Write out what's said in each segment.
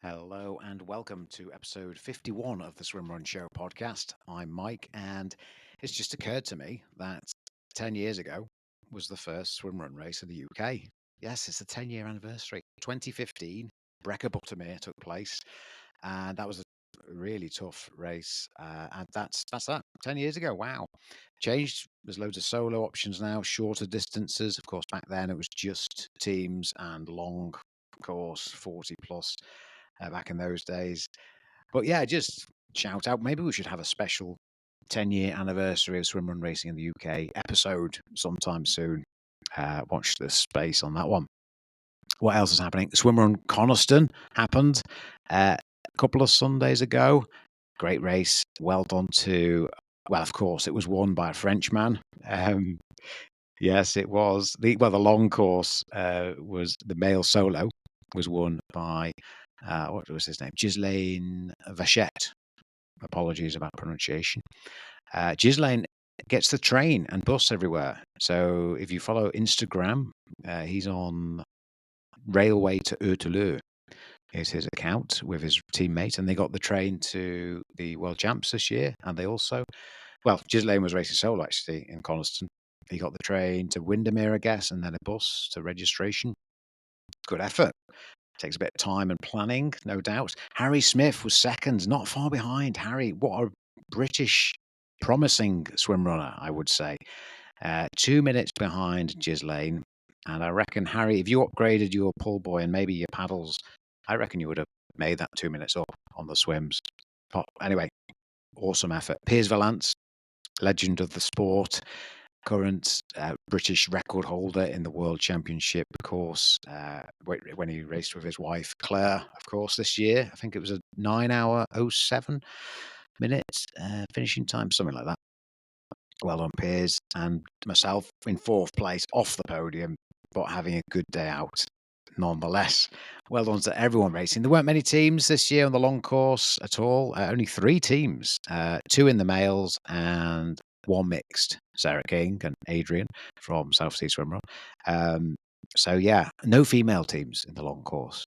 Hello and welcome to episode 51 of the Swim Run Show podcast. I'm Mike, and it's just occurred to me that 10 years ago was the first swim run race in the UK. Yes, it's the 10-year anniversary. 2015, Brecca Buttermere took place, and that was a really tough race. And that's that. 10 years ago. Wow. Changed. There's loads of solo options now, shorter distances. Of course, back then it was just teams and long course, 40 plus back in those days. But yeah, just shout out. Maybe we should have a special 10-year anniversary of swim run racing in the UK episode sometime soon. Watch the space on that one. What else is happening? Swim run Coniston happened a couple of Sundays ago. Great race. Well done to, well, of course, it was won by a Frenchman. Yes, it was. The long course was the male solo was won by what was his name? Ghislaine Vachette. Apologies about pronunciation. Ghislaine gets the train and bus everywhere. So if you follow Instagram, he's on Railway to Eurteleu is his account with his teammate, and they got the train to the World Champs this year. And they also, well, Ghislaine was racing solo actually in Coniston. He got the train to Windermere, I guess, and then a bus to registration. Good effort. Takes a bit of time and planning, no doubt. Harry Smith was second, not far behind. Harry, what a British promising swim runner, I would say. 2 minutes behind Ghislaine. And I reckon, Harry, if you upgraded your pull buoy and maybe your paddles, I reckon you would have made that 2 minutes up on the swims. But anyway, awesome effort. Piers Valance, legend of the sport, current British record holder in the World Championship course when he raced with his wife Claire, of course, this year. I think it was a 9-hour 07 minutes finishing time, something like that. Well done, Piers, and myself in fourth place off the podium, but having a good day out nonetheless. Well done to everyone racing. There weren't many teams this year on the long course at all. Only 3 teams, 2 in the males and 1 mixed. Sarah King and Adrian from South Sea Swim Run. So yeah, no female teams in the long course.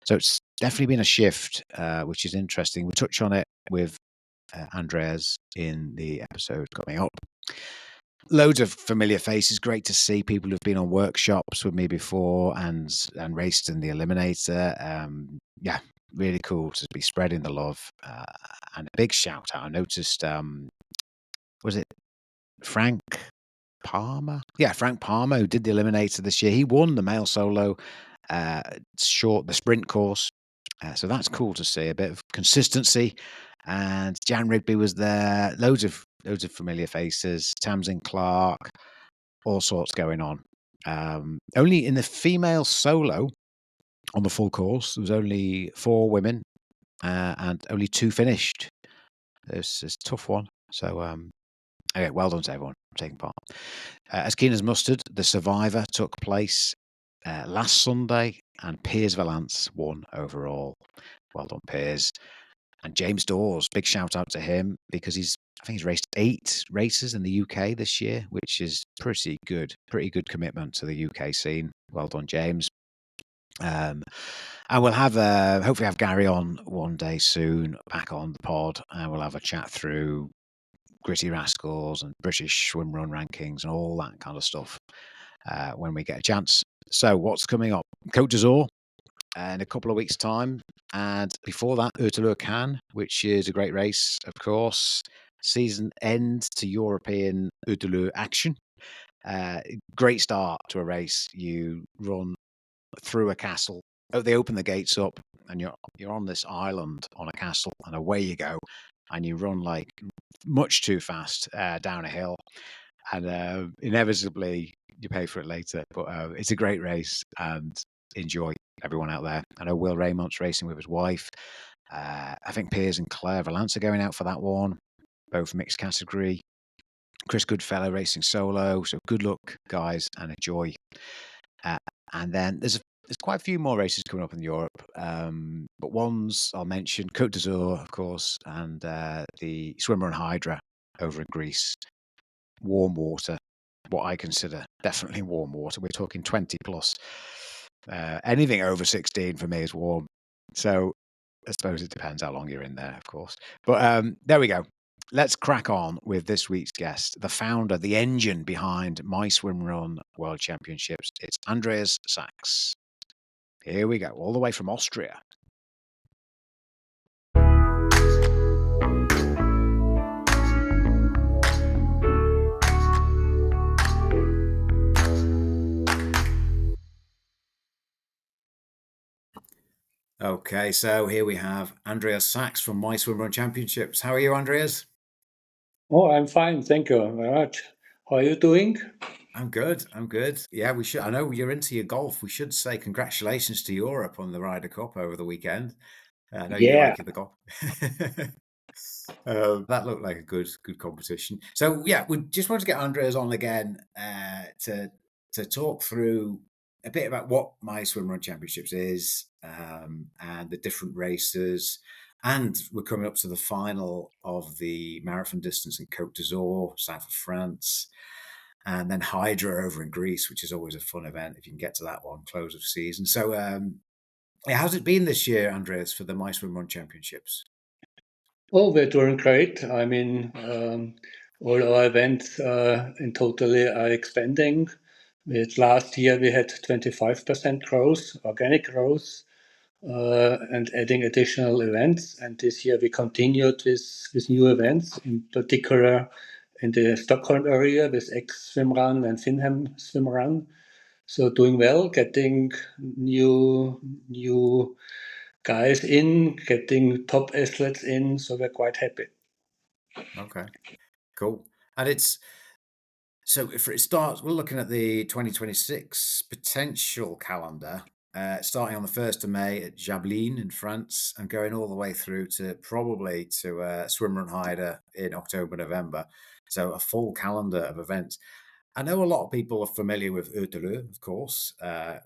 So it's definitely been a shift, which is interesting. We'll touch on it with Andreas in the episode coming up. Loads of familiar faces. Great to see people who've been on workshops with me before and raced in the Eliminator. Yeah, really cool to be spreading the love. And a big shout out. I noticed, was it Frank Palmer? Yeah, Frank Palmer, who did the Eliminator this year. He won the male solo the sprint course. So that's cool to see. A bit of consistency. And Jan Rigby was there. Loads of familiar faces. Tamsin Clark, all sorts going on. Only in the female solo on the full course, there was only 4 women and only 2 finished. It's a tough one. So, okay, well done to everyone taking part. As keen as mustard, the Survivor took place last Sunday, and Piers Valance won overall. Well done, Piers. And James Dawes, big shout out to him because I think he's raced 8 races in the UK this year, which is pretty good commitment to the UK scene. Well done, James. And we'll have hopefully have Gary on one day soon, back on the pod, and we'll have a chat through Gritty Rascals and British swim run rankings and all that kind of stuff when we get a chance. So what's coming up? Côte d'Azur in a couple of weeks' time. And before that, Eurteleu, which is a great race, of course. Season end to European Eurteleu action. Great start to a race. You run through a castle. They open the gates up, and you're on this island on a castle, and away you go. And you run like much too fast down a hill, and inevitably you pay for it later. But it's a great race, and enjoy everyone out there. I know Will Raymont's racing with his wife. I think Piers and Claire Valance are going out for that one, both mixed category. Chris Goodfellow racing solo. So good luck, guys, and enjoy. And then there's quite a few more races coming up in Europe, but ones I'll mention: Côte d'Azur, of course, and the Swimmer and Hydra over in Greece. Warm water, what I consider definitely warm water. We're talking 20 plus. Anything over 16 for me is warm. So I suppose it depends how long you're in there, of course. But there we go. Let's crack on with this week's guest, the founder, the engine behind My Swim Run World Championships. It's Andreas Sachs. Here we go, all the way from Austria. Okay, so here we have Andreas Sachs from MySwimrunChampionships. How are you, Andreas? Oh, I'm fine. Thank you very much. How are you doing? I'm good. I'm good. Yeah, we should. I know you're into your golf. We should say congratulations to Europe on the Ryder Cup over the weekend. I know you Yeah. like the golf. That looked like a good competition. So yeah, we just wanted to get Andreas on again to talk through a bit about what My Swim Run Championships is and the different races. And we're coming up to the final of the marathon distance in Côte d'Azur, south of France, and then Hydra over in Greece, which is always a fun event if you can get to that one, close of season. So yeah, how's it been this year, Andreas, for the My Swim Run Championships? Oh, we're doing great. I mean, all our events in totally are expanding. Last year we had 25% growth, organic growth, and adding additional events. And this year we continued with new events, in particular in the Stockholm area with X Swimrun and Finham Swimrun. So doing well, getting new guys in, getting top athletes in. So we're quite happy. Okay, cool. And it's so if it starts, we're looking at the 2026 potential calendar, starting on the 1st of May at Jablin in France and going all the way through to probably to Swimrun Hyder in October, November. So a full calendar of events. I know a lot of people are familiar with Ötelö, of course,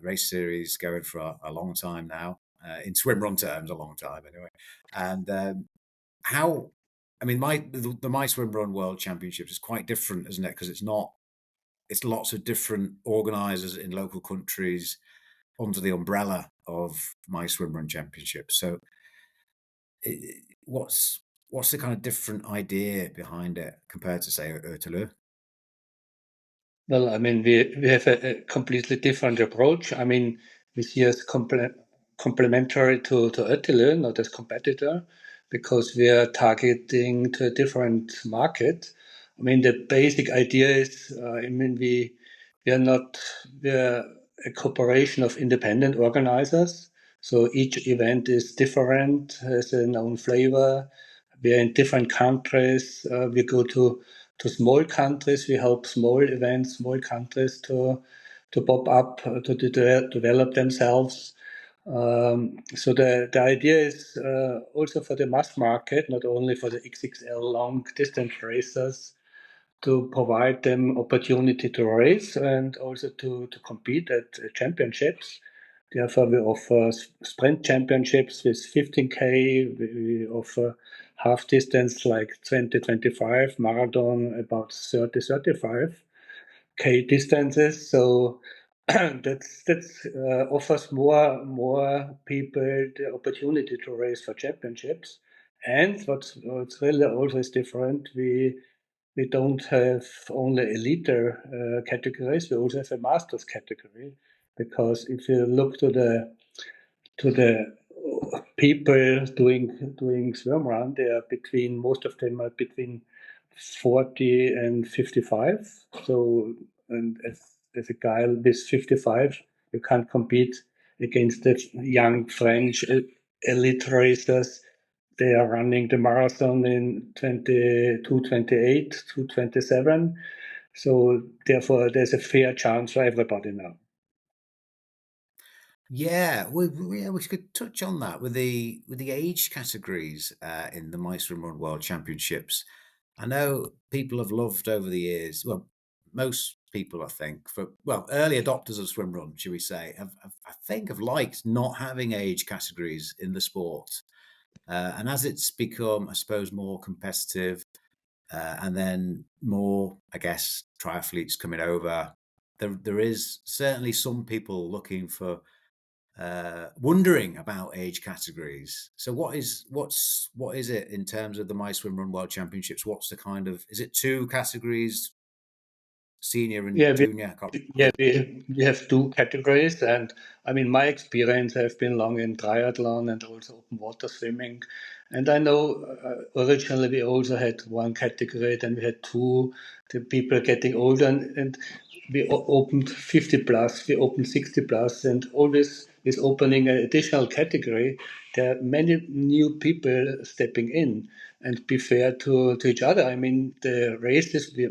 race series going for a long time now, in swimrun terms, a long time anyway. And how, I mean, the My Swim Run World Championships is quite different, isn't it? Because it's lots of different organisers in local countries under the umbrella of My Swim Run Championships. So, what's the kind of different idea behind it compared to say Ötelö? Well, I mean, we have a completely different approach. I mean, we see as complementary to Oettinger, not as competitor, because we are targeting to a different market. I mean, the basic idea is, I mean, we are not, we are a corporation of independent organizers. So each event is different, has an own flavor. We are in different countries. We go to small countries. We help small events, small countries to pop up, to develop themselves. So the idea is also for the mass market, not only for the XXL long distance racers, to provide them opportunity to race and also to compete at championships. Therefore, we offer sprint championships with 15K. We offer half distance like 20, 25, marathon about 30, 35K distances. So that's offers more people the opportunity to race for championships. And what's really always different, we don't have only elite categories. We also have a masters category, because if you look to the people doing swim run, they are between, most of them are between 40 and 55. So, and as a guy with 55, you can't compete against the young French elite racers. They are running the marathon in 22:28, 2:27. So therefore, there's a fair chance for everybody now. Yeah, we could touch on that with the age categories in the My Swim Run World Championships. I know people have loved over the years. Well, most people, I think, for early adopters of swim run, should we say, I think have liked not having age categories in the sport. And as it's become, I suppose, more competitive, and then more, I guess, triathletes coming over, there is certainly some people looking for wondering about age categories. So what is it in terms of the My Swim Run World Championships? What's the kind of, is it two categories, senior and Yeah, junior? I can't- we have two categories, and I mean, my experience have been long in triathlon and also open water swimming, and I know originally we also had one category, then we had two. The people getting older, and we opened 50 plus, we opened 60 plus, and always with opening an additional category, there are many new people stepping in and be fair to each other. I mean, the races, we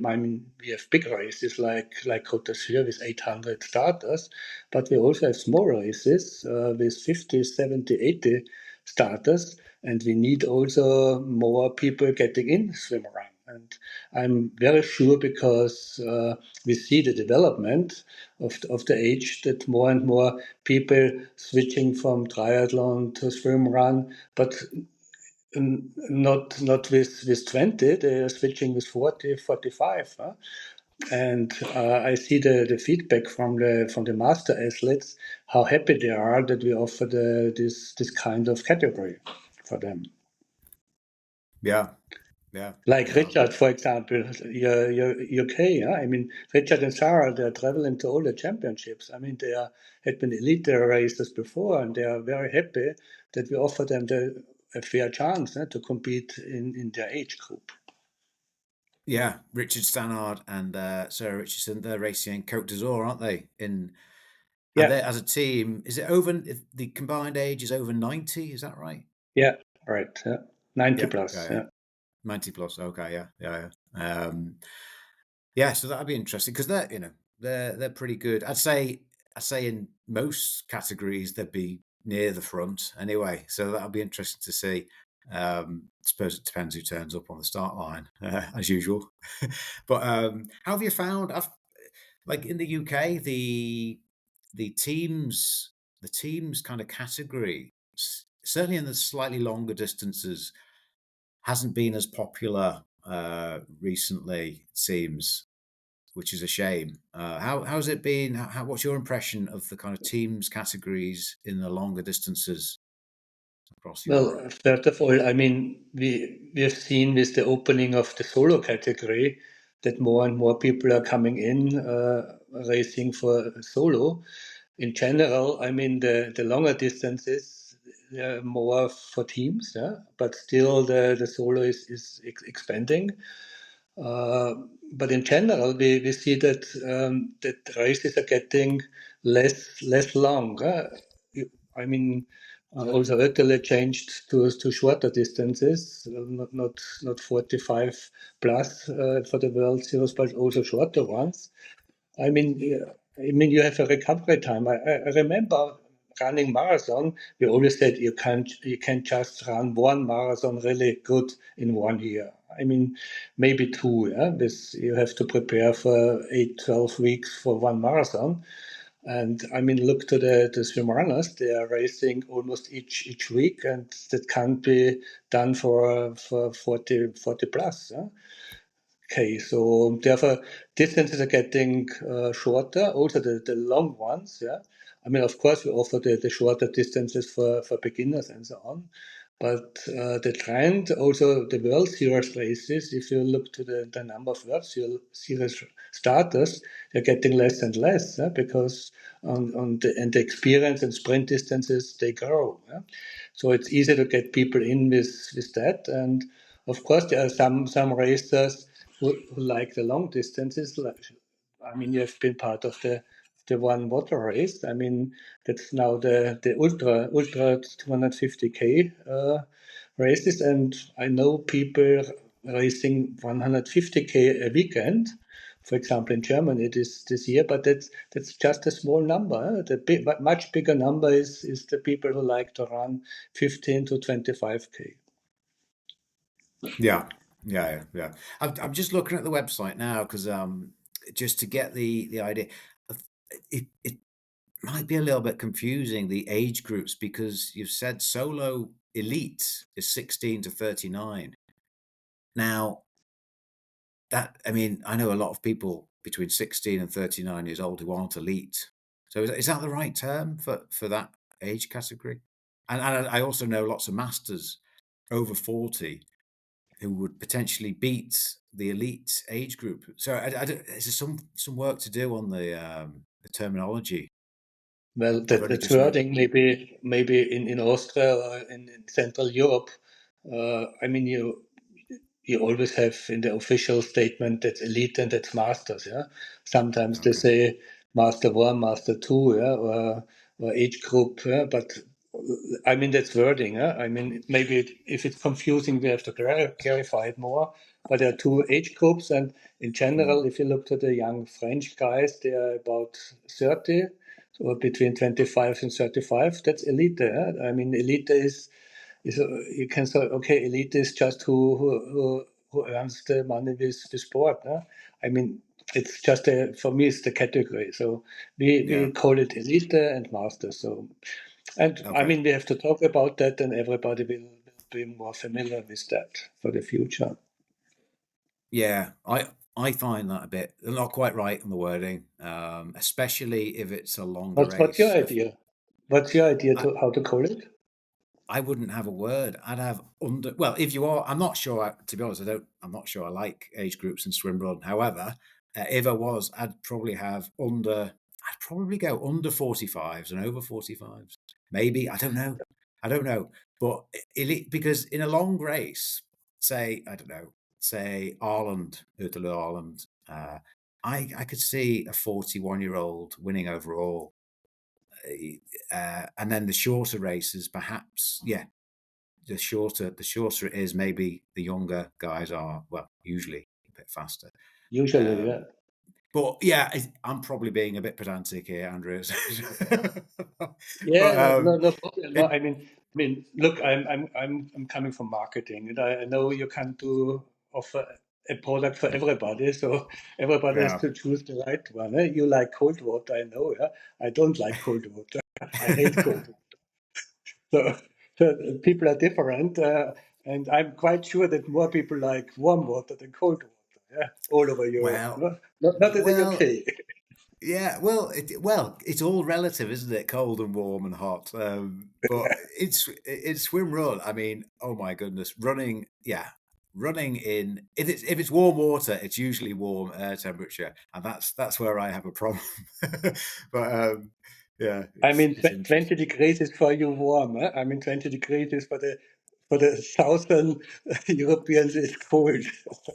have big races like Côte d'Azur with 800 starters, but we also have small races with 50, 70, 80 starters, and we need also more people getting in swim run. And I'm very sure because we see the development of the age that more and more people switching from triathlon to swim run, but not with 20, they are switching with 40, 45. Huh? And I see the feedback from the master athletes, how happy they are that we offer this kind of category for them. Yeah, yeah, Like yeah. Richard, for example, your UK. Yeah? I mean, Richard and Sarah, they're traveling to all the championships. I mean, had been elite racers before, and they are very happy that we offer them a fair chance to compete in their age group. Yeah, Richard Stannard and Sarah Richardson, they're racing in Côte d'Azur, aren't they? And Yeah, they, as a team, is it over? If the combined age is over 90, is that right? yeah, right. Yeah. 90 Yeah, yeah, plus. yeah. Yeah. 90 plus. Okay, yeah, yeah, yeah. Yeah, so that'd be interesting because they're pretty good. I'd say in most categories they'd be near the front anyway. So that'll be interesting to see. I suppose it depends who turns up on the start line, as usual. But how have you found? Like in the UK, the teams kind of category, certainly in the slightly longer distances, hasn't been as popular recently. It seems, which is a shame. How's it been? What's your impression of the kind of teams categories in the longer distances across Europe? Well, first of all, I mean, we have seen with the opening of the solo category that more and more people are coming in racing for solo. In general, I mean, the longer distances are more for teams, yeah, but still the solo is expanding. Uh, but in general, we see that races are getting less long. I mean, also Italy changed to shorter distances, not 45 plus for the World Series, but also shorter ones. I mean, you have a recovery time. I remember running marathon. We always said you can't just run one marathon really good in 1 year. I mean, maybe two. Yeah, this you have to prepare for 8, 12 weeks for one marathon. And I mean, look to the swim runners. They are racing almost each week, and that can't be done for 40 plus. Yeah? Okay, so therefore distances are getting shorter, also the long ones, yeah. I mean, of course, we offer the shorter distances for beginners and so on. But the trend, also the World Series races, if you look to the number of World Series starters, they're getting less and less because and the experience and sprint distances, they grow. Yeah? So it's easy to get people in with that. And of course, there are some racers who like the long distances. I mean, you have been part of the one water race. I mean, that's now the ultra 250k races, and I know people racing 150k a weekend. For example, in Germany this year, but that's just a small number. Much bigger number is the people who like to run 15 to 25k. Yeah, yeah, yeah, yeah. I'm just looking at the website now because just to get the idea, it might be a little bit confusing, the age groups, because you've said solo elite is 16 to 39. Now, I mean, I know a lot of people between 16 and 39 years old who aren't elite. So is that the right term for that age category. And I also know lots of masters over 40 who would potentially beat the elite age group. So is there some work to do on the terminology Well, of only that's just knowing? wording maybe in Austria or in Central Europe. I mean, you always have in the official statement that's elite and that's masters. Yeah, sometimes they Okay. say master one, master two, yeah, or age group. Yeah, but I mean that's wording. Yeah? I mean maybe if it's confusing, we have to clarify it more. But there are two age groups, and in Mm, general, if you look to the young French guys, they are about 30, so between 25 and 35. That's elite. Yeah? I mean, elite is you can say okay, elite is just who earns the money with sport. Huh? I mean, it's just for me it's the category. So yeah. we call it elite and master. So and I Okay. mean we have to talk about that, and everybody will be more familiar with that for the future. Yeah. I find that a bit not quite right on the wording, especially if it's a longer What's your race. idea? What's your idea I, to how to call it? I wouldn't have a word. I'd have under. Well, if you are, I'm not sure. To be honest, I don't. I'm not sure I like age groups in swim run. However, if I was, I'd probably have under. I'd probably go under 45s and over 45s. Maybe I don't know. I don't know. But because in a long race, say I don't know, say Ireland, Hurdle Ireland, I could see a 41-year-old winning overall. And then the shorter races, perhaps, yeah, the shorter it is, maybe the younger guys are, well, usually a bit faster. Usually, yeah. Um, but yeah, I'm probably being a bit pedantic here, Andreas. Yeah, but no problem. No, it, I mean, look, I'm coming from marketing, and I know you can't do offer a product for everybody, so everybody has yeah, to choose the right one. Eh? You like cold water, I know. Yeah, I don't like cold water. I hate cold water. So, so people are different, and I'm quite sure that more people like warm water than cold water. Yeah, all over Europe. well, No, not in the well, UK. yeah, it's all relative, isn't it? Cold and warm and hot. But it's swim run. I mean, oh my goodness, running. Yeah, running in if it's warm water, it's usually warm air temperature, and that's where I have a problem. But yeah, I it's mean, it's 20 interesting. degrees is for you warm. Eh? I mean, 20 degrees is for the southern Europeans is cold. So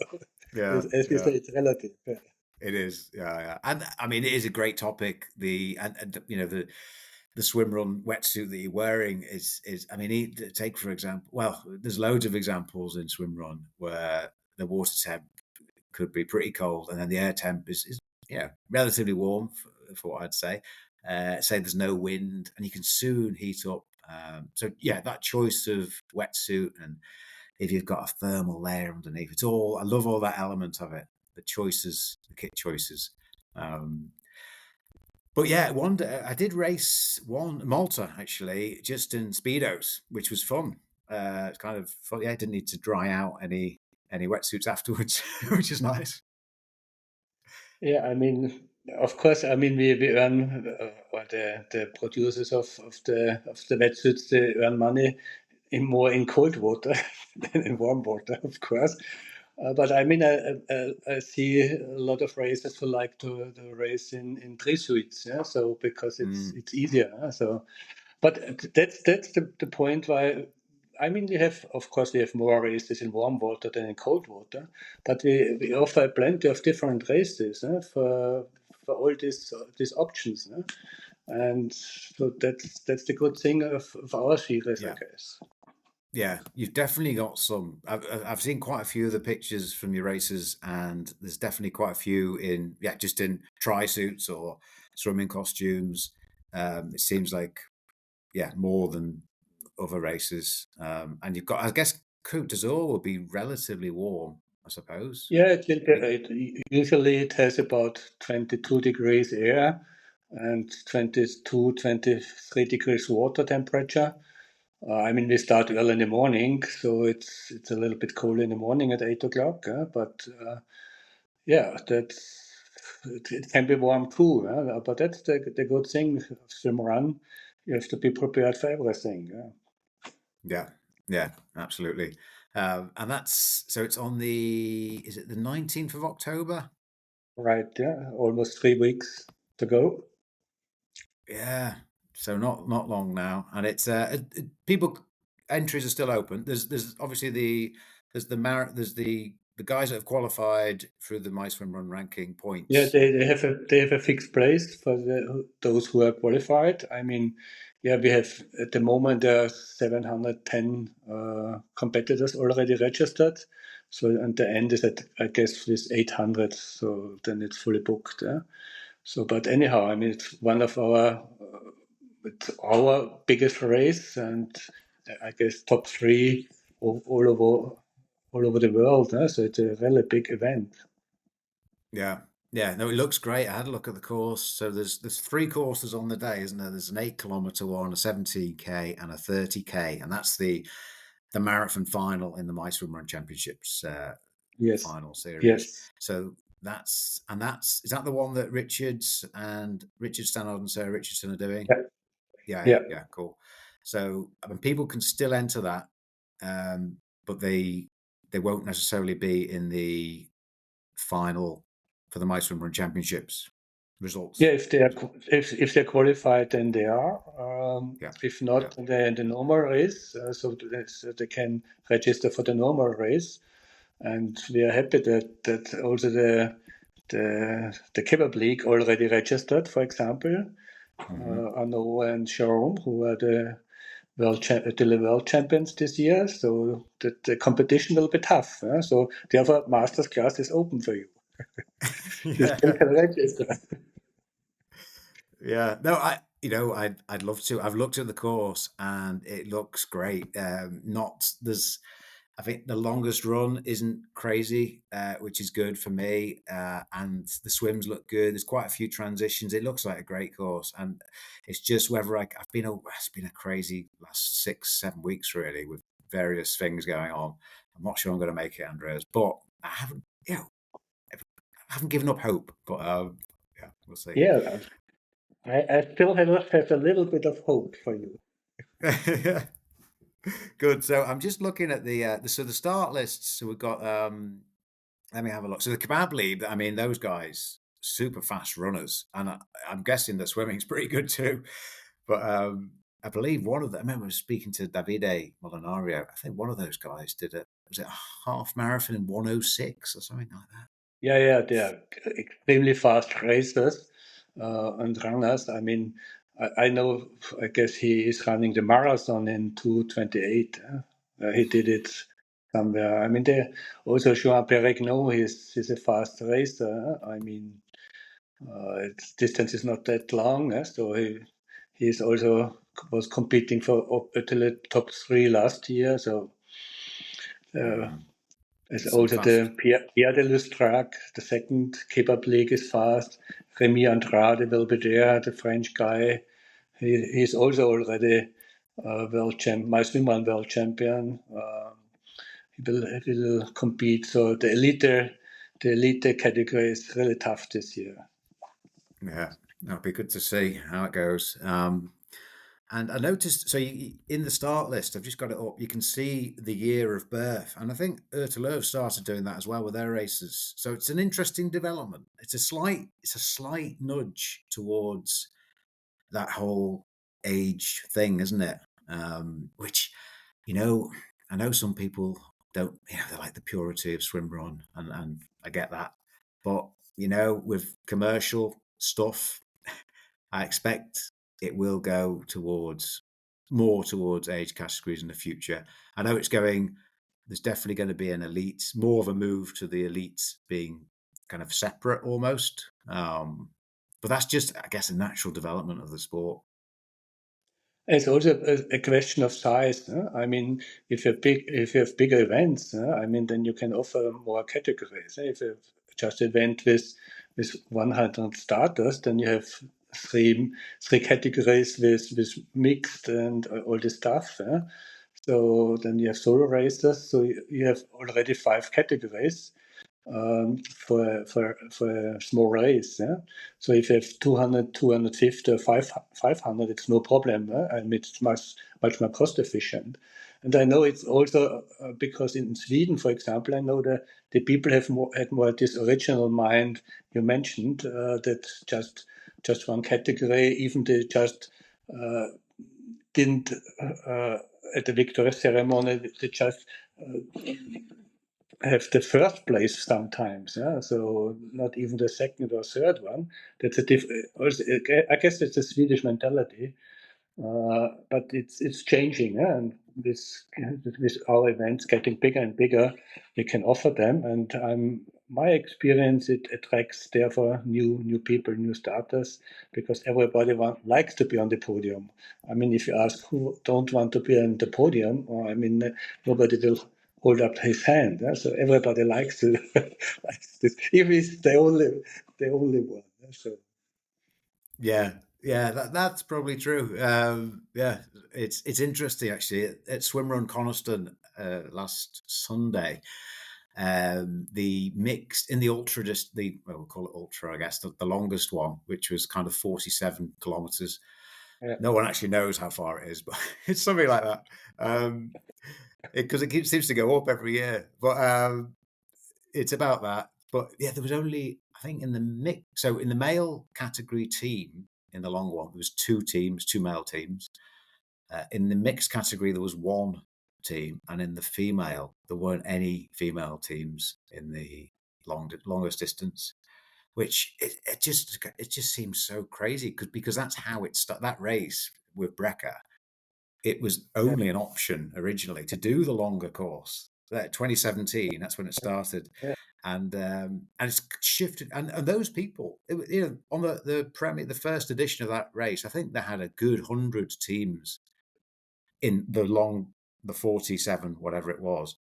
Yeah, as you yeah. say, it's relative. Yeah. It is, yeah, yeah, and I mean, it is a great topic. And the swim run wetsuit that you're wearing is. I mean, take for example. Well, there's loads of examples in swim run where the water temp could be pretty cold, and then the air temp is yeah relatively warm for what I'd say. Say there's no wind, and you can soon heat up. So yeah, that choice of wetsuit and if you've got a thermal layer underneath. It's all I love all that element of it. The choices, the kit choices. Um, but yeah, one day I did race one Malta actually, just in speedos, which was fun. It's kind of fun. Yeah, I didn't need to dry out any wetsuits afterwards, which is nice. Yeah, I mean, of course, I mean, we earn, or the producers of the wetsuits, they earn money in cold water than in warm water, of course. But I mean, I see a lot of racers who like to race in tree suits, yeah. So because Mm, it's easier, so but that's the point why I mean we have of course we have more races in warm water than in cold water, but we offer plenty of different races for all these options, and so that's the good thing of our series, I yeah. guess. Yeah, you've definitely got some. I've seen quite a few of the pictures from your races, and there's definitely quite a few in yeah, just in tri suits or swimming costumes. It seems like yeah, more than other races. And you've got, I guess, Côte d'Azur will be relatively warm, I suppose. Yeah, usually it has about 22 degrees air and 22, 23 degrees water temperature. I mean, we start early in the morning, so it's a little bit cold in the morning at 8 o'clock. But yeah, it can be warm too. But that's the good thing of swim run. you have to be prepared for everything. Yeah, absolutely. And that's so it's on is it the 19th of October? Right, yeah, almost 3 weeks to go. Yeah, so not long now, and it's people entries are still open. There's obviously there's the guys that have qualified through the MySwimRun ranking Yeah, points. they have a fixed place for those who are qualified. I mean, yeah, we have at the moment there are 710 competitors already registered. So and the end is at, I guess, with 800. So then it's fully booked. Yeah? So, but anyhow, I mean, it's our biggest race, and I guess top three all over the world. So it's a really big event. Yeah. Yeah, no, it looks great. I had a look at the course. So there's three courses on the day, isn't there? There's an 8 kilometer one, a 17K, and a 30K, and that's the marathon final in the MySwimrunChampionships Yes, final series. yes, So is that the one that Richard Stannard and Sarah Richardson are doing? yeah, yeah. Yeah, cool. So I mean, people can still enter that, but they won't necessarily be in the final for the MySwimrunChampionships results. Yeah, if they're qualified, then they are. Yeah, If yeah. not, they're in the normal race, so they can register for the normal race. And we are happy that also the kebab league already registered. For example, Hmm. Arnaud and Jerome, who are the world champions this year. So the competition will be tough. So therefore, masters class is open for you. You still Yeah. can register. Yeah, no, I'd love to. I've looked at the course and it looks great. Not there's, I think the longest run isn't crazy, which is good for me. And the swims look good. There's quite a few transitions. It looks like a great course, and it's just whether it's been a crazy last 6, 7 weeks really with various things going on. I'm not sure I'm going to make it, Andreas, but I haven't, I haven't given up hope. But yeah, we'll see. Yeah, I still have a little bit of hope for you. Good. So I'm just looking at the start lists. So we've got let me have a look. So the kebab league, I mean, those guys super fast runners, and I'm guessing the swimming's pretty good too. But I believe one of them. I remember speaking to Davide Molinario. I think one of those guys did was it a half marathon in 106 or something like that? Yeah, they are extremely fast racers and runners. I mean, I know, I guess he is running the marathon in 2:28. He did it somewhere. I mean, also Joan Perregno, he's a fast racer. I mean, its distance is not that long, so he's also was competing for up to the top three last year. So uh, Mm. there's There's some also fast. the Pierre de Lustrac, the second kebab league is fast. Remy Andrade will be there, the French guy. He's also already my swimrun world champion. He will compete. So the elite category is really tough this year. Yeah, that'll be good to see how it goes. And I noticed, so in the start list, I've just got it up. You can see the year of birth, and I think Ertelöv started doing that as well with their races. So it's an interesting development. It's a slight nudge towards that whole age thing, isn't it? Which, you know, I know some people don't. They like the purity of swim run, and I get that. But with commercial stuff, I expect it will go more towards age categories in the future. I know there's definitely going to be an elite, more of a move to the elites being kind of separate almost. But that's just, I guess, a natural development of the sport. It's also a question of size. I mean, if you have bigger events, I mean, then you can offer more categories. If you have just event with 100 starters, then you have three categories with mixed and all the stuff. So then you have solo racers. So you have already five categories. for a small race. Yeah? So if you have 200, 250 or 500, it's no problem. And it's much more cost efficient. And I know it's also because in Sweden, for example, I know that the people had more this original mind you mentioned, that just one category, even they just didn't at the victory ceremony, they just have the first place sometimes. Yeah? So not even the second or third one. That's a I guess it's a Swedish mentality. But it's changing, and with our events getting bigger and bigger, we can offer them. And my experience, it attracts therefore new people, new starters, because everybody likes to be on the podium. I mean, if you ask who don't want to be on the podium, or I mean, nobody will hold up his hand. So everybody likes it, likes this. If it's the only one. So. Yeah, yeah, that's probably true. Yeah, it's interesting actually. At Swimrun Coniston last Sunday, the mixed in the ultra, just we'll call it ultra, I guess, the longest one, which was kind of 47 kilometers. Yeah. No one actually knows how far it is, but it's something like that. Because it seems to go up every year, but it's about that. But yeah, there was only, I think, in the mix. So in the male category team, in the long one, there was two teams, two male teams. In the mixed category, there was one team, and in the female, there weren't any female teams in the longest distance. Which it just seems so crazy because that's how it started. That race with Brecker, it was Yeah. only an option originally to do the longer course. 2017, that's when it started, Yeah. and it's shifted. And those people, on the first edition of that race, I think they had a good 100 teams in the 47, whatever it was.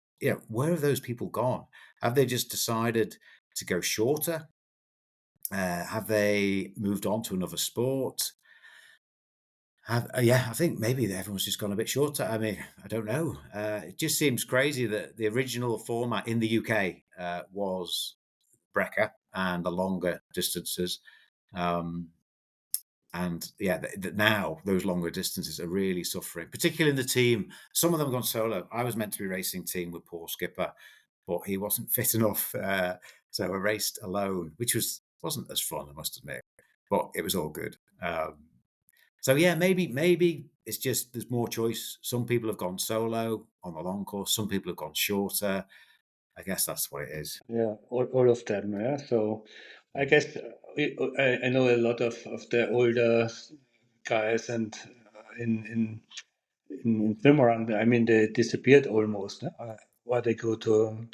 Where have those people gone? Have they just decided to go shorter? Have they moved on to another sport? I think maybe everyone's just gone a bit shorter. I mean, I don't know. It just seems crazy that the original format in the UK was Brecker and the longer distances. And yeah, now those longer distances are really suffering, particularly in the team. Some of them have gone solo. I was meant to be racing team with Paul Skipper, but he wasn't fit enough. So I raced alone, which wasn't as fun, I must admit, but it was all good. So yeah, maybe it's just there's more choice. Some people have gone solo on the long course. Some people have gone shorter. I guess that's what it is. Yeah, all of them. Yeah. So I guess I know a lot of the older guys and in Finnmark, I mean, they disappeared almost. Or they go to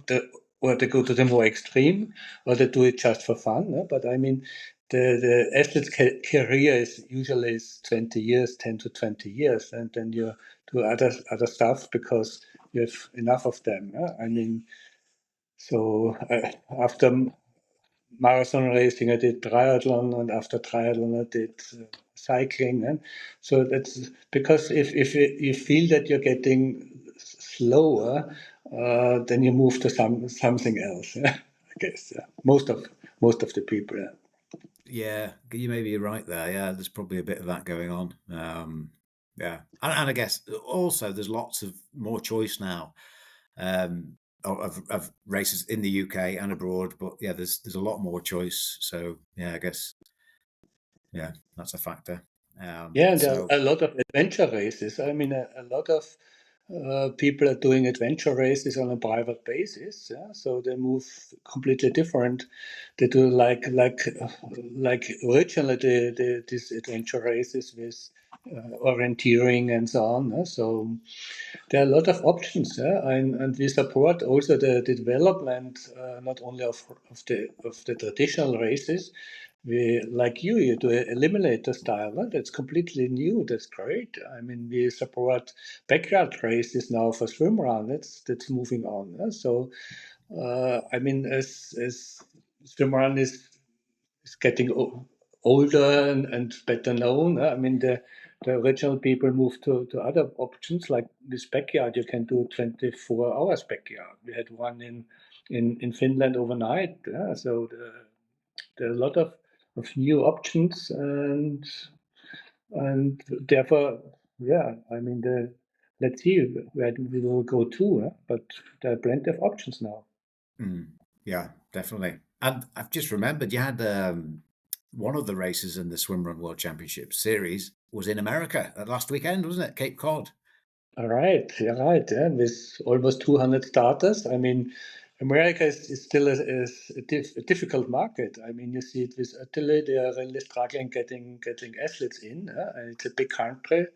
the or they go to the more extreme, or they do it just for fun. But I mean, the athlete's career is usually is 20 years, 10 to 20 years, and then you do other stuff because you have enough of them. I mean, so after marathon racing, I did triathlon, and after triathlon, I did cycling. And so that's because if you feel that you're getting slower, then you move to something else. I guess most of the people. Yeah. Yeah, you may be right there. Yeah, there's probably a bit of that going on. Yeah, and I guess also there's lots of more choice now of races in the UK and abroad. But yeah, there's a lot more choice. So yeah, I guess yeah, that's a factor. Yeah, and there are So a lot of adventure races. I mean, a lot of people are doing adventure races on a private basis. Yeah? So they move completely different. They do like originally these adventure races with orienteering and so on. So there are a lot of options, yeah? And we support also the development not only of the traditional races. We like you do a eliminator style. Huh? That's completely new. That's great. I mean, we support backyard races now for swimrun. That's moving on. Huh? So I mean, as swimrun is getting older and better known. I mean, the original people moved to other options like this backyard. You can do 24 hours backyard. We had one in Finland overnight. Yeah? So there are a lot of new options, and therefore, yeah, I mean, let's see where we will go to, but there are plenty of options now. Yeah, definitely. And I've just remembered you had one of the races in the Swimrun World Championship series was in America last weekend, wasn't it? Cape Cod. All right, you're right. Yeah, with almost 200 starters. I mean, America is still a difficult market. I mean, you see it with Italy; they are really struggling getting athletes in. And it's a big country.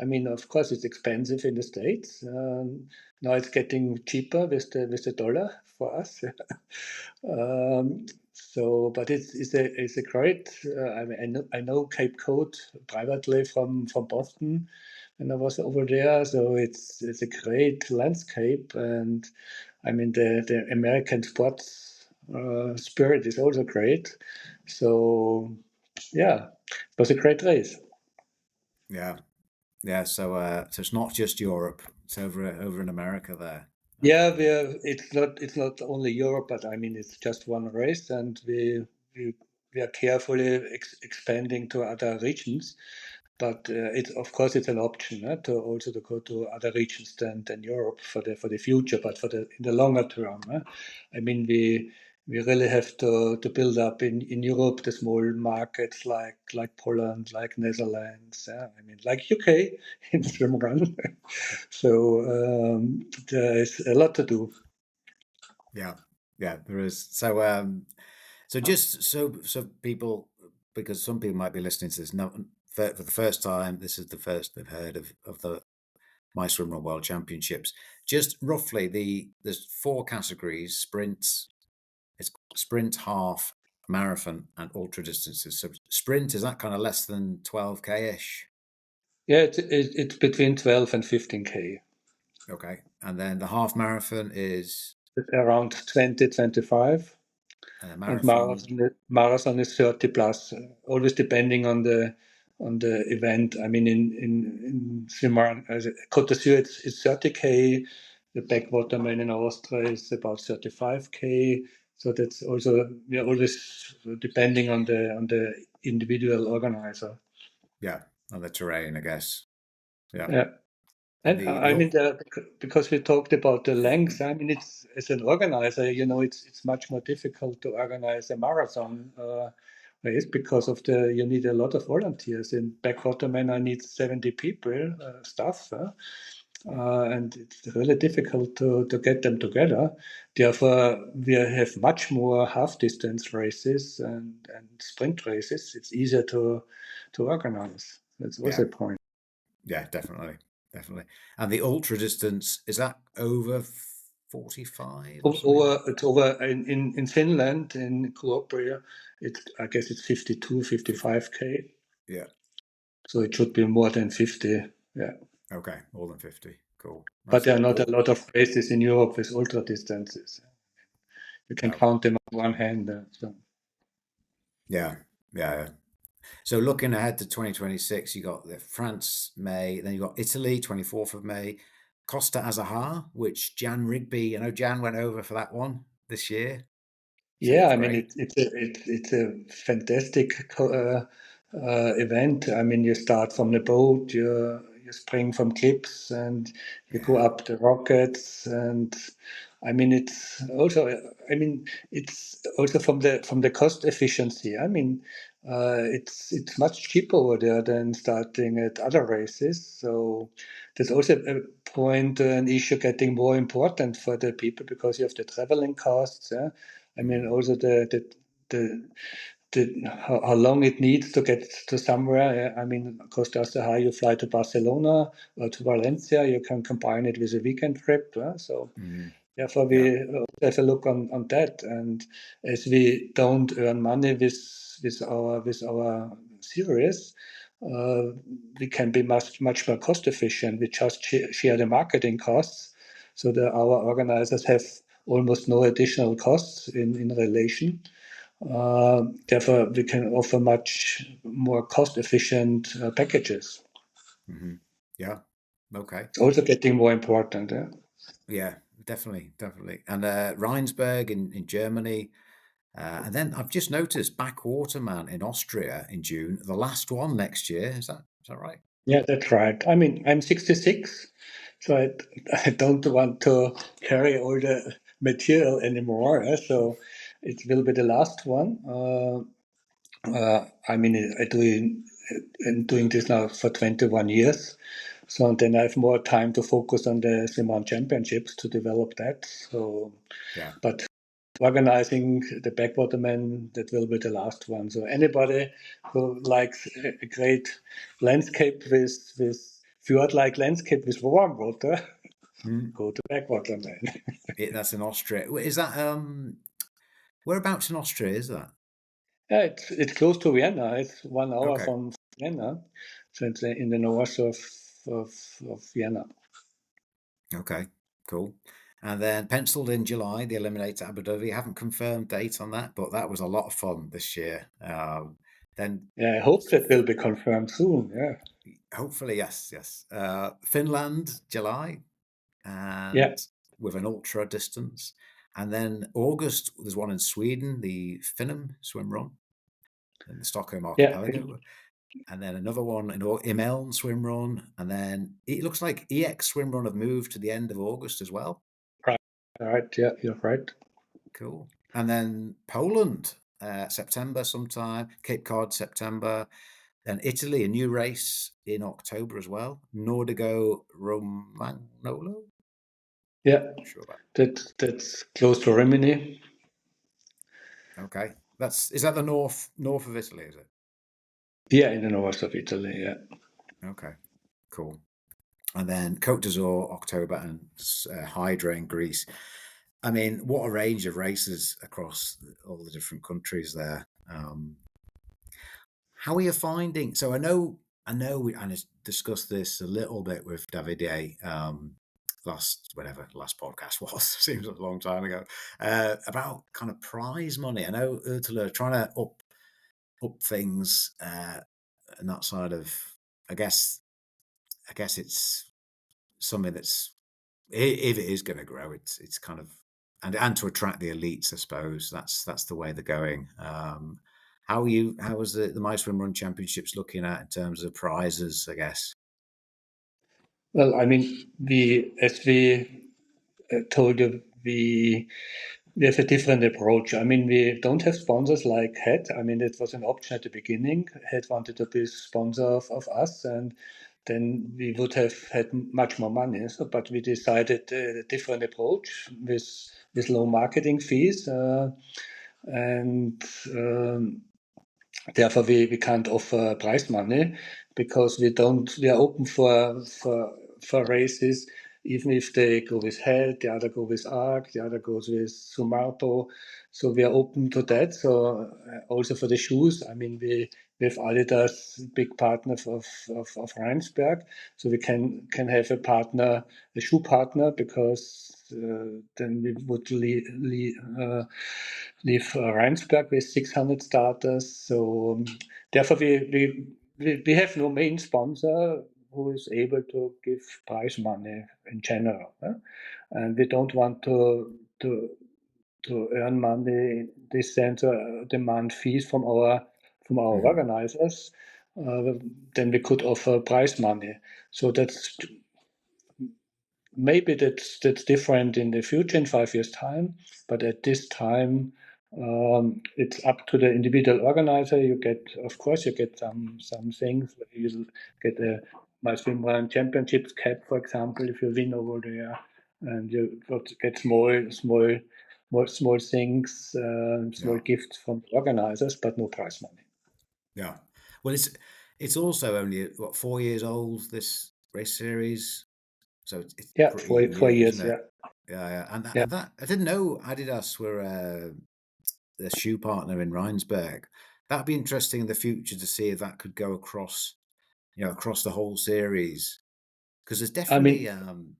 I mean, of course, it's expensive in the States. Now it's getting cheaper with the dollar for us. But it's a great. I mean, I know Cape Cod privately from Boston when I was over there. So it's a great landscape, and I mean the American sports spirit is also great. So yeah, it was a great race. Yeah, yeah. So it's not just Europe; it's over in America there. Yeah, it's not only Europe, but I mean it's just one race, and we, we are carefully expanding to other regions. But it's of course it's an option to also to go to other regions than Europe for the future, but in the longer term. I mean we really have to build up in Europe the small markets like Poland, like Netherlands. I mean like UK in swimrun. So there is a lot to do. Yeah, yeah. There is. So just so people, because some people might be listening to this no, for the first time. This is the first they've heard of the MySwimrun World Championships. Just roughly, there's four categories: it's sprint, half, marathon, and ultra distances. So sprint is that kind of less than 12K ish. Yeah, it's between 12 and 15K. Okay, and then the half marathon is It's around 20, 25. And marathon. marathon is 30 plus, always depending on the event. I mean, in swimmer, Côte d'Azur, it's 30K. The backwater man in Austria is about 35K. So that's also, we are always depending on the individual organizer. Yeah, on the terrain, I guess. Yeah, Yeah. and And I mean, because we talked about the length, I mean, it's as an organizer, it's much more difficult to organize a marathon race because of you need a lot of volunteers. In backwaterman, I need 70 people, staff, and it's really difficult to get them together. Therefore, we have much more half distance races and sprint races. It's easier to organize. That's also yeah, a point. yeah, definitely, definitely. And the ultra distance is that over 45 or something? It's over in Finland, in Kuopio, I guess it's 52, 50. 55K. Yeah. So it should be more than 50. Yeah. Okay, more than 50. Cool. But That's there are it. not a All. lot of races in Europe with ultra distances. You can No. count them on one hand. Yeah. Yeah. Yeah. So looking ahead to 2026, you got the France May, then you got Italy 24th of May, Costa Azahar, which Jan Rigby, I know Jan went over for that one this year. Said it Yeah, was I mean great. it's a fantastic event. I mean, you start from the boat, you spring from cliffs, and you go Yeah. up the rockets, and I mean it's also from the cost efficiency. I mean, it's much cheaper over there than starting at other races. So there's also a point, an issue getting more important for the people because you have the traveling costs. Yeah? I mean, Mm, also the, how long it needs to get to somewhere. Yeah. I mean, Costa Azahar, you fly to Barcelona or to Valencia, you can combine it with a weekend trip. So mm, therefore, yeah. we have a look on that. And as we don't earn money with our series, uh, we can be much more cost efficient. We just share the marketing costs, so that our organizers have almost no additional costs in relation. Therefore, we can offer much more cost efficient packages. Hmm. Yeah. Okay. It's also getting more important. Yeah. Yeah. definitely. And Rheinsberg in Germany. And then I've just noticed Backwater Man in Austria in June, the last one next year. Is that right? Yeah, that's right. I mean, I'm 66, so I don't want to carry all the material anymore. So it will be the last one. I mean, I'm doing this now for 21 years. So then I have more time to focus on the Swimrun Championships to develop that. So, Yeah. but organizing the Backwaterman, that will be the last one. So anybody who likes a great landscape with fjord-like landscape with warm water, Mm. go to Backwaterman. That's in Austria. Is that whereabouts in Austria is that? Yeah, it's close to Vienna. It's 1 hour Okay. from Vienna, so it's in the north of, of Vienna. Okay. Cool. And then penciled in July, the Eliminator Abu Dhabi. Haven't confirmed date on that, but that was a lot of fun this year. Then Yeah, I hope that will be confirmed soon. Yeah, hopefully, yes. Finland, July, yeah, and with an ultra distance. And then August, there's one in Sweden, the Finum swim run in the Stockholm yeah. archipelago. And then another one in Imeln swim run. And then it looks like EX swim run have moved to the end of August as well. Right, right. Yeah, you're right. Cool. And then Poland, September sometime, Cape Cod, September. Then Italy, a new race in October as well. Nordigo Romagnolo. Yeah, Not sure about. that's close to Rimini. Okay. Is that the north of Italy, is it? Yeah, in the north of Italy. Yeah, Okay. Cool. And then Côte d'Azur, October, and Hydra in Greece. I mean, what a range of races across all the different countries there. How are you finding? So I know we discussed this a little bit with Davide last podcast was seems a long time ago about kind of prize money. I know Ursula trying to up things and that side of. I guess it's something that's if it is going to grow, it's kind of and to attract the elites, I suppose that's the way they're going. How is the MySwimrunChampionships looking at in terms of prizes, I guess? well, I mean, as we told you, we have a different approach. I mean, we don't have sponsors like Het. I mean, it was an option at the beginning. Het wanted to be a sponsor of us, and then we would have had much more money. So, but we decided a different approach with low marketing fees, and therefore we can't offer prize money because we are open for races, even if they go with Het, the other go with Arc, the other goes with Sumarto. So we are open to that. So also for the shoes, I mean, we have Adidas, big partner of Rheinsberg. So we can have a shoe partner, because then we would leave Rheinsberg with 600 starters. So therefore we have no main sponsor who is able to give prize money in general. And we don't want to earn money in this sense, or demand fees from our Mm. organizers. Then we could offer prize money. So maybe that's different in the future in 5 years' time, but at this time, it's up to the individual organizer. Of course, you get some things. You get a MySwimrunChampionships cap, for example, if you win over there, and you get small things, small Yeah. gifts from the organizers, but no prize money. Yeah. Well, it's also only 4 years old, this race series, so it's Yeah, pretty 4 years. isn't it? Yeah, Yeah. yeah. And that I didn't know Adidas were the shoe partner in Rheinsberg. That'd be interesting in the future to see if that could go across the whole series, because there's I definitely mean,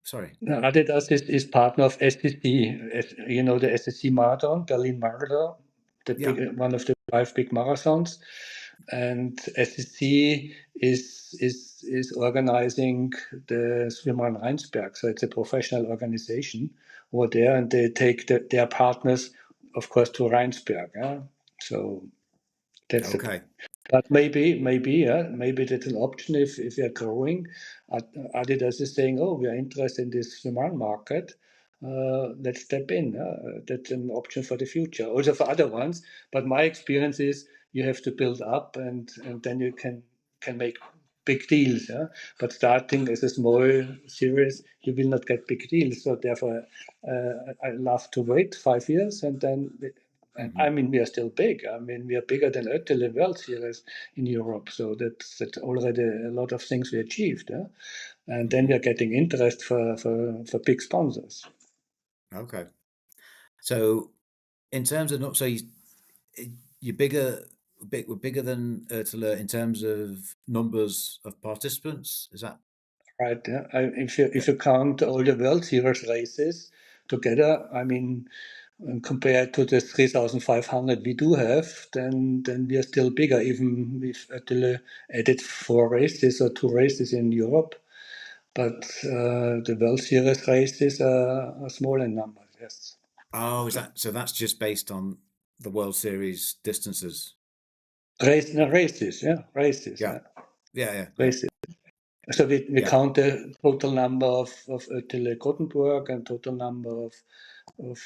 sorry. Adidas is partner of SSC. You know, the SSC Marathon, Berlin Marathon, Yeah. one of the 5 big marathons. and SEC is organizing the Swimrun Rheinsberg. So it's a professional organization over there, and they take their partners, of course, to Rheinsberg. Yeah? So that's it. Okay. But maybe that's an option if we are growing. Adidas is saying, "Oh, we are interested in this Swimrun market. Let's step in." That's an option for the future, also for other ones. But my experience is you have to build up, and then you can make big deals. Yeah? But starting as a small series, you will not get big deals. So therefore, I love to wait 5 years and then. And Hmm. I mean, we are still big. I mean, we are bigger than Oettel World Series in Europe. So that's already a lot of things we achieved. Yeah? And then Hmm. we are getting interest for big sponsors. Okay. So in terms of you're we're bigger than Ertler in terms of numbers of participants. Is that Right. Yeah. yeah? If you count all the World Series races together, I mean, compared to the 3,500 we do have, then we are still bigger, even if Oettel added 4 races or 2 races in Europe. But the World Series races are small in number, yes. Oh, is that so? That's just based on the World Series distances. No, races, yeah, races, Yeah, yeah, yeah, yeah, yeah, races. So we yeah. count the total number of Oettel Gothenburg and total number of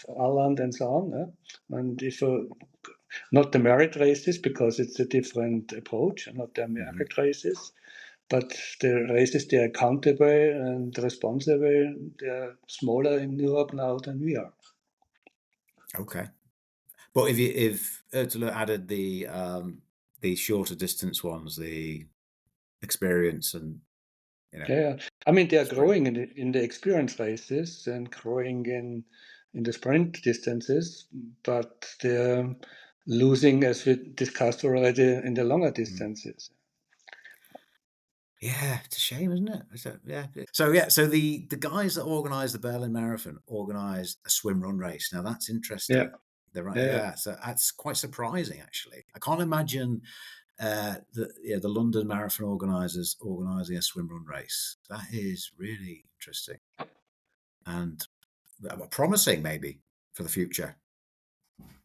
Aland and so on. Yeah? And if not the merit races, because it's a different approach, not the Hmm. merit races, but the races they are accountable and responsible. They are smaller in Europe now than we are. Okay. But if Ertler added the shorter distance ones, the experience and you know Yeah, I mean they are sprint. growing in the experience races and growing in the sprint distances, but they're losing, as we discussed already, in the longer Mm. distances. Yeah, it's a shame, isn't it? Yeah. So yeah, so the guys that organise the Berlin Marathon organise a swim run race. Now that's Yeah, interesting. They're right. yeah, Yeah, so that's quite surprising actually. I can't imagine the London Marathon organisers organising a swim run race. That is really interesting and promising maybe for the future.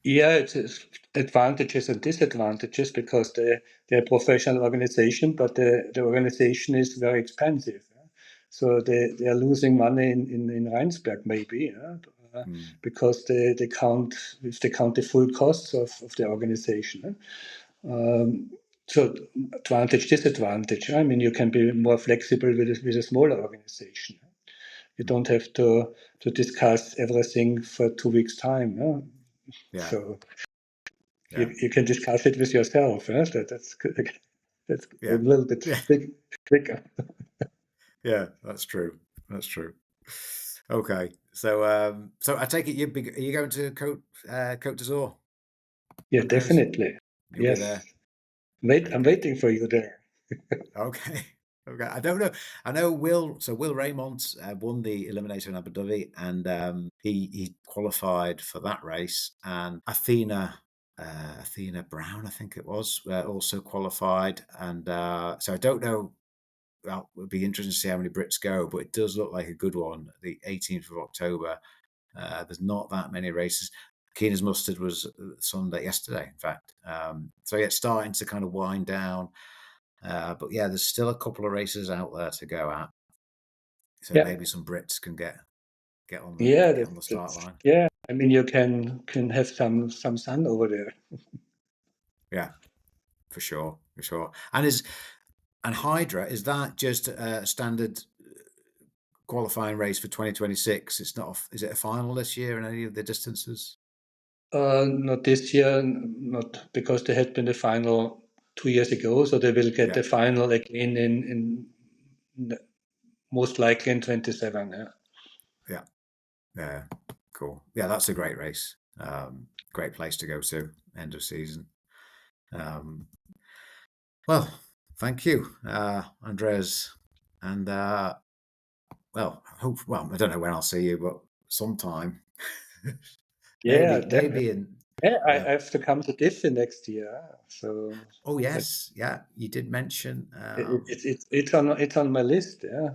yeah. It's advantages and disadvantages because they're a professional organization, but the organization is very expensive. Yeah? So they are losing money in Rheinsberg maybe. Yeah? Mm. Because they count if they count the full costs of the organization. Yeah? So advantage, disadvantage. I mean, you can be more flexible with a smaller organization. You Mm. don't have to discuss everything for 2 weeks' time. Yeah, So yeah, you can discuss it with yourself. That's a yeah, little bit yeah, quicker. yeah. That's true. That's true. Okay, so so I take it are you going to Côte d'Azur, Yeah, Andreas? definitely. You'll be Yes. there. I'm Okay. waiting for you there. Okay. Okay. I don't know. I know Will Raymond won the Eliminator in Abu Dhabi, and he qualified for that race. And Athena Brown, I think it was, also qualified. And so I don't know. Well, it would be interesting to see how many Brits go, but it does look like a good one. The 18th of October. There's not that many races. Keen as Mustard was Sunday yesterday, in fact. So yeah, it's starting to kind of wind down. But yeah, there's still a couple of races out there to go at, so Yeah, maybe some Brits can get on the yeah, get on the start that's line. yeah. I mean, you can have some sun over there. Yeah, for sure, for sure. And Hydra, is that just a standard qualifying race for 2026? It's not. Is it a final this year in any of the distances? Not this year, not because they had been the final 2 years ago, so they will get Yeah, the final again in most likely in 27. Yeah. yeah, yeah. Cool. Yeah, that's a great race. Great place to go to end of season. Um, well, thank you, Andreas, and well, I don't know when I'll see you, but sometime. Yeah, Maybe in Yeah, I Yeah. have to come to Diffie next year. So Oh that, yes, yeah. You did mention. it's on my list. Yeah,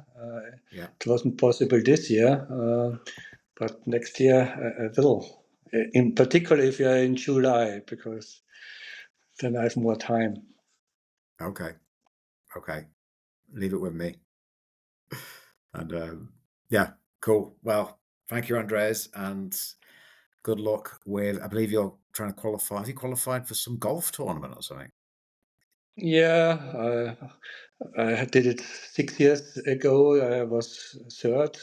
Yeah. it wasn't possible this year, but next year I will. In particular, if you're in July, because then I have more time. Okay. Okay. Leave it with me. And yeah, cool. Well, thank you, Andreas, and good luck with. I believe you're trying to qualify. Have you qualified for some golf tournament or something? Yeah, I did it 6 years ago. I was third,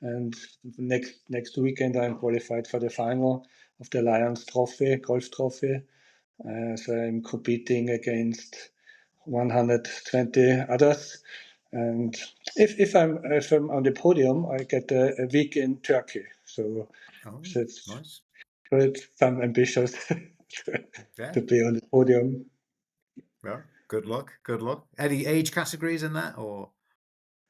and next weekend I'm qualified for the final of the Lions Trophy, Golf Trophy. So I'm competing against 120 others, and if I'm on the podium, I get a week in Turkey. So, Oh, so it's nice. some ambitious Yeah. to be on the podium. Well, good luck. Good luck. Any age categories in that, or?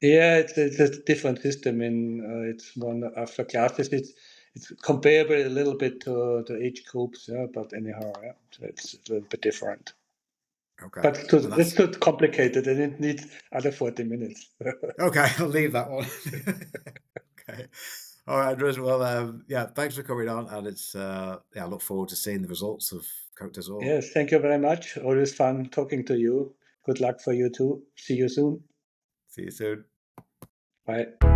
Yeah, it's a different system. It's one after classes. It's comparable a little bit to the age groups, yeah, but anyhow, yeah, so it's a little bit different. Okay. But And it's that's too complicated, and it needs other 40 minutes. okay. I'll leave that one. Okay. All right, Andres. Well, yeah, thanks for coming on, and it's yeah, I look forward to seeing the results of Cote d'Azur. Yes, thank you very much. Always fun talking to you. Good luck for you too. See you soon. See you soon. Bye.